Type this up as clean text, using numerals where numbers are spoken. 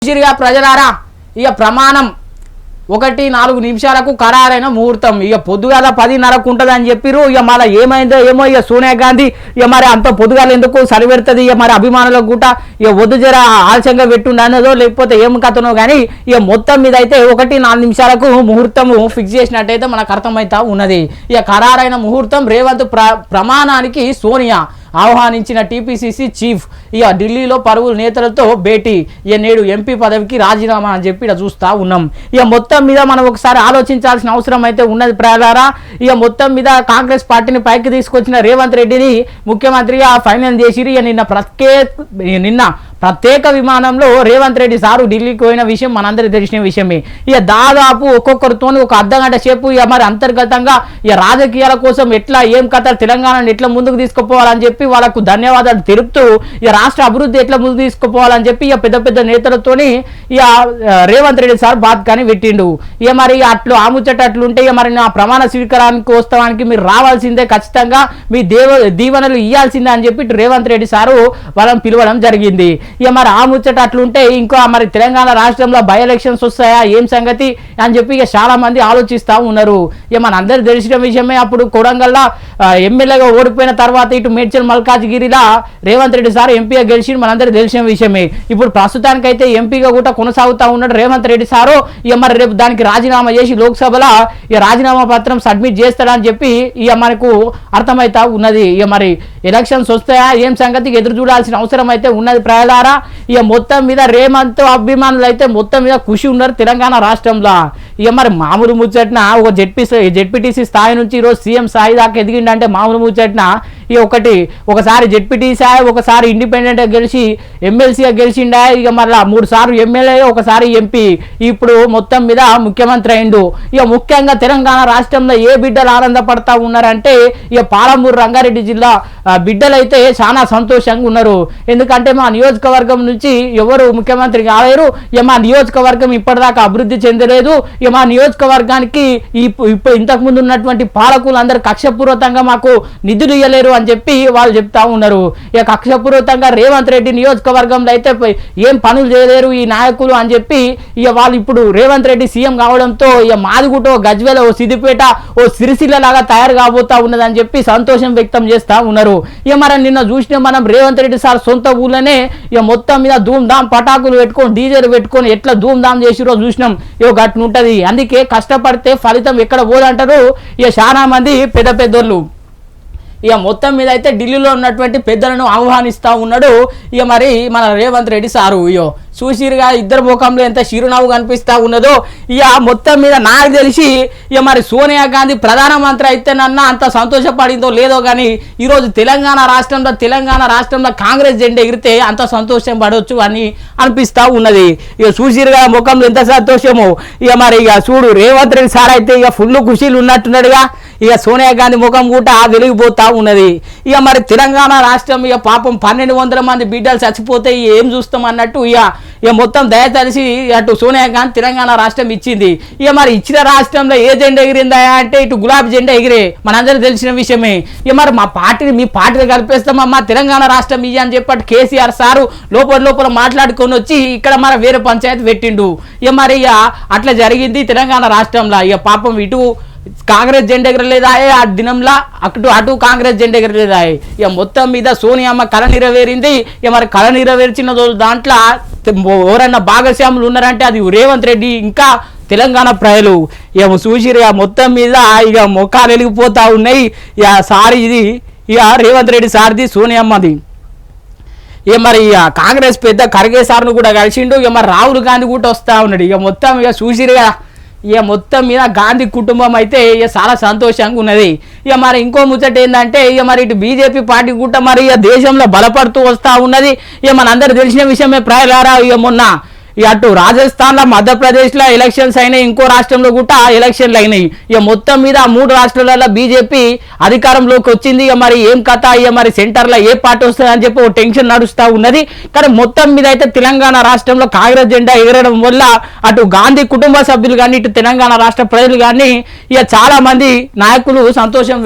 ప్రజలారా ఇక ప్రమాణం 1-4 నిమిషాలకు ఖరారైన ముహూర్తం ఇక పొద్దుగాల 10:30కు ఉంటుందని చెప్పిరు. ఇక మళ్ళీ ఏమైందో ఏమో ఇక సోనియా గాంధీ ఇక మరి అంత పొద్దుగాల ఎందుకు సరిపెడుతుంది ఇక మరి అభిమానులకు కూడా ఇక వద్దు జర ఆలస్యంగా పెట్టుండి అన్నదో లేకపోతే ఏం కథనో కానీ ఇక మొత్తం మీద అయితే 1-4 నిమిషాలకు ముహూర్తము ఫిక్స్ చేసినట్టయితే మనకు అర్థమవుతా ఉన్నది. ఇక ఖరారైన ముహూర్తం రేవంత్ ప్రమాణానికి సోనియా ఆహ్వానించిన టీపీసీసీ చీఫ్ ఇక ఢిల్లీలో పలువురు నేతలతో భేటీ ఇక నేడు ఎంపీ పదవికి రాజీనామా అని చెప్పి ఇలా చూస్తూ ఉన్నాం. ఇక మొత్తం మీద మనం ఒకసారి ఆలోచించాల్సిన అవసరం అయితే ఉన్నది ప్రజలారా. ఇక మొత్తం మీద కాంగ్రెస్ పార్టీని పైకి తీసుకొచ్చిన రేవంత్ రెడ్డిని ముఖ్యమంత్రిగా ఫైనల్ చేసిరు. ఇక నిన్న ప్రత్యేక విమానంలో రేవంత్ రెడ్డి సారు ఢిల్లీకి పోయిన విషయం మనందరికీ తెలిసిన విషయమే. ఇక దాదాపు ఒక్కొక్కరితో ఒక అర్ధగంట సేపు ఇక మరి అంతర్గతంగా ఇక రాజకీయాల కోసం ఎట్లా ఏం కథ తెలంగాణను ఎట్లా ముందుకు తీసుకుపోవాలని చెప్పి వాళ్ళకు ధన్యవాదాలు తెలుపుతూ ఇక రాష్ట్ర అభివృద్ధి ఎట్లా ముందుకు తీసుకుపోవాలని చెప్పి ఇక పెద్ద పెద్ద నేతలతోని ఇక రేవంత్ రెడ్డి సార్ బాత్ కానీ పెట్టిండు. ఇక మరి అట్లు ఆముచ్చటట్లుంటే ఇక మరి నా ప్రమాణ స్వీకారానికి వస్తానికి మీరు రావాల్సిందే, ఖచ్చితంగా మీ దీవెనలు ఇవ్వాల్సిందే అని చెప్పి రేవంత్ రెడ్డి సారు వాళ్ళని పిలవడం జరిగింది. ఇక మరి ఆ ముచ్చట అట్లుంటే ఇంకో మరి తెలంగాణ రాష్ట్రంలో బై ఎలక్షన్స్ వస్తాయా ఏం సంగతి అని చెప్పి ఇక చాలా మంది ఆలోచిస్తూ ఉన్నారు. ఇక మన అందరు తెలిసిన విషయమే, అప్పుడు కొడంగల్లో ఎమ్మెల్యేగా ఓడిపోయిన తర్వాత ఇటు మేడ్చల్ మల్కాజ్గిరిలా రేవంత్ రెడ్డి సార్ ఎంపీగా గెలిచి మనందరూ తెలిసిన విషయమే. ఇప్పుడు ప్రస్తుతానికైతే ఎంపీగా కూడా కొనసాగుతూ ఉన్నాడు రేవంత్ రెడ్డి సారు. ఇక మరి రేపు దానికి రాజీనామా చేసి లోక్సభలో ఇక రాజీనామా పత్రం సబ్మిట్ చేస్తాడని చెప్పి ఇక మనకు అర్థమవుతా ఉన్నది. ఇక మరి ఎలక్షన్స్ వస్తాయా ఏం సంగతికి ఎదురు చూడాల్సిన అవసరం అయితే ఉన్నది ప్రజలారా. ఇక మొత్తం మీద రేవంత్ అభిమానులు అయితే మొత్తం మీద ఖుషి ఉన్నారు తెలంగాణ రాష్ట్రంలో. ఇక మరి మామూలు ముచ్చట్న ఒక జెడ్పీటీసీ స్థాయి నుంచి ఈరోజు సీఎం స్థాయి దాకా ఎదిగిండంటే మామూలు ముచ్చట్న ఇక ఒకసారి జెడ్పీటీసీ ఒకసారి ఇండిపెండెంట్గా గెలిచి ఎమ్మెల్సీగా గెలిచిండా. ఇక మళ్ళీ 3 సార్లు ఎమ్మెల్యే ఒకసారి ఎంపీ, ఇప్పుడు మొత్తం మీద ముఖ్యమంత్రి అయిండు. ఇక ముఖ్యంగా తెలంగాణ రాష్ట్రంలో ఏ బిడ్డలు ఆనందపడతా ఉన్నారంటే ఇక పాలమూరు రంగారెడ్డి జిల్లా బిడ్డలు అయితే చాలా సంతోషంగా ఉన్నారు. ఎందుకంటే మా నియోజకవర్గం నుంచి ఎవరు ముఖ్యమంత్రి కాలేరు, ఇక మా నియోజకవర్గం ఇప్పటిదాకా అభివృద్ధి చెందలేదు, ఇక మా నియోజకవర్గానికి ఇప్పుడు ఇంతకుముందు ఉన్నటువంటి పాలకులు అందరూ కక్షపూర్వకంగా మాకు నిధులు ఇవ్వలేరు అని చెప్పి వాళ్ళు చెప్తా ఉన్నారు. ఇక కక్షపూర్వకంగా రేవంత్ రెడ్డి నియోజకవర్గంలో అయితే ఏం పనులు చేయలేరు ఈ నాయకులు అని చెప్పి ఇక వాళ్ళు ఇప్పుడు రేవంత్ రెడ్డి సీఎం కావడంతో ఇక మాదిగుట గజ్వేల ఓ సిద్దిపేట ఓ సిరిసిల్ల లాగా తయారు కాబోతా ఉన్నదని చెప్పి సంతోషం వ్యక్తం చేస్తా ఉన్నారు. ఇక మనం నిన్న చూసిన మనం రేవంత్ రెడ్డి సార్ సొంత ఊళ్ళోనే ఇక మొత్తం మీద ధూమ్ ధామ్ పటాకులు పెట్టుకొని డీజేలు పెట్టుకొని ఎట్లా ధూమ్ ధామ్ చేసిరో చూసినాం. ఇక గట్టు ఉంటది, అందుకే కష్టపడితే ఫలితం ఎక్కడ పోదంటారు ఇక చాలా మంది పెద్దోళ్ళు. ఇక మొత్తం మీద అయితే ఢిల్లీలో ఉన్నటువంటి పెద్దలను ఆహ్వానిస్తూ ఉన్నాడు ఇక మరి మన రేవంత్ రెడ్డి సారు. ఇయో చూసిరుగా ఇద్దరు ముఖంలో ఎంత చిరునవ్వు కనిపిస్తూ ఉన్నదో. ఇక మొత్తం మీద నాకు తెలిసి ఇక మరి సోనియా గాంధీ ప్రధానమంత్రి అయితేనన్నా అంత సంతోషపడిందో లేదో కానీ ఈరోజు తెలంగాణ రాష్ట్రంలో కాంగ్రెస్ జెండా ఎగిరితే అంత సంతోషం పడవచ్చు అని అనిపిస్తూ ఉన్నది. ఇక చూసిరుగా ముఖంలో ఎంత సంతోషమో. ఇక మరి ఇక చూడు రేవంత్ రెడ్డి సార్ అయితే ఇక ఫుల్ ఖుషీలు ఉన్నట్టున్నాడుగా. ఇక సోనియా గాంధీ ముఖం కూడా వెలిగిపోతా ఉన్నది. ఇక మరి తెలంగాణ రాష్ట్రం ఇక పాపం 1200 మంది బిడ్డలు చచ్చిపోతే ఏం చూస్తాం అన్నట్టు ఇక మొత్తం దయతలిసి అటు సోనియా గాంధీ తెలంగాణ రాష్ట్రం ఇచ్చింది. ఇక మరి ఇచ్చిన రాష్ట్రంలో ఏ జెండా ఎగిరిందా అంటే ఇటు గులాబీ జెండా ఎగిరే మనందరూ తెలిసిన విషయమే. ఇక మరి మీ పార్టీని కలిపేస్తామమ్మా తెలంగాణ రాష్ట్రం ఇయ్య అని చెప్పి కేసీఆర్ సారు లోపల మాట్లాడుకొని వచ్చి ఇక్కడ మన వేరే పంచాయతీ పెట్టిండు. ఇక మరి అట్లా జరిగింది తెలంగాణ రాష్ట్రంలో. ఇక పాపం ఇటు కాంగ్రెస్ జెండా ఎగరలేదా ఆ దినంలా, అటు కాంగ్రెస్ జెండా ఎగరలేదా. ఇక మొత్తం మీద సోనియమ్మ కళ నెరవేరింది. ఇక మరి కళ నెరవేర్చిన దాంట్లో ఎవరన్నా భాగస్వాములు ఉన్నారంటే అది రేవంత్ రెడ్డి ఇంకా తెలంగాణ ప్రజలు. ఇక చూసిరు మొత్తం మీద ఇక ముఖాలు వెలిగిపోతా ఉన్నాయి. ఇక సారి ఇది ఇక రేవంత్ రెడ్డి సార్ది సోనియమ్మది. ఇక మరి కాంగ్రెస్ పెద్ద ఖర్గే సార్ను కూడా కలిసిండు. ఇక మరి రాహుల్ గాంధీ కూడా వస్తూ ఉన్నాడు. ఇక మొత్తం ఇక చూసిరుగా ఇక మొత్తం మీద గాంధీ కుటుంబం అయితే ఇక చాలా సంతోషంగా ఉన్నది. ఇక మరి ఇంకో ముచ్చట ఏంటంటే ఇక మరి ఇటు బీజేపీ పార్టీ కూడా మరి ఇక దేశంలో బలపడుతూ వస్తూ ఉన్నది. ఇక మనందరూ తెలిసిన విషయమే ప్రజలారా. ఇక మొన్న అటు రాజస్థాన్లో మధ్యప్రదేశ్లో ఎలక్షన్స్ అయినాయి, ఇంకో రాష్ట్రంలో కూడా ఎలక్షన్లు అయినాయి. ఇక మొత్తం మీద 3 రాష్ట్రాలలో బీజేపీ అధికారంలోకి వచ్చింది. ఇక మరి ఏం కథ ఇక మరి సెంటర్లో ఏ పార్టీ వస్తుంది అని చెప్పి ఒక టెన్షన్ నడుస్తూ ఉన్నది. కానీ మొత్తం మీద అయితే తెలంగాణ రాష్ట్రంలో కాంగ్రెస్ జెండా ఎగరడం వల్ల అటు గాంధీ కుటుంబ సభ్యులు కానీ ఇటు తెలంగాణ రాష్ట్ర ప్రజలు కానీ ఇక చాలా మంది నాయకులు సంతోషం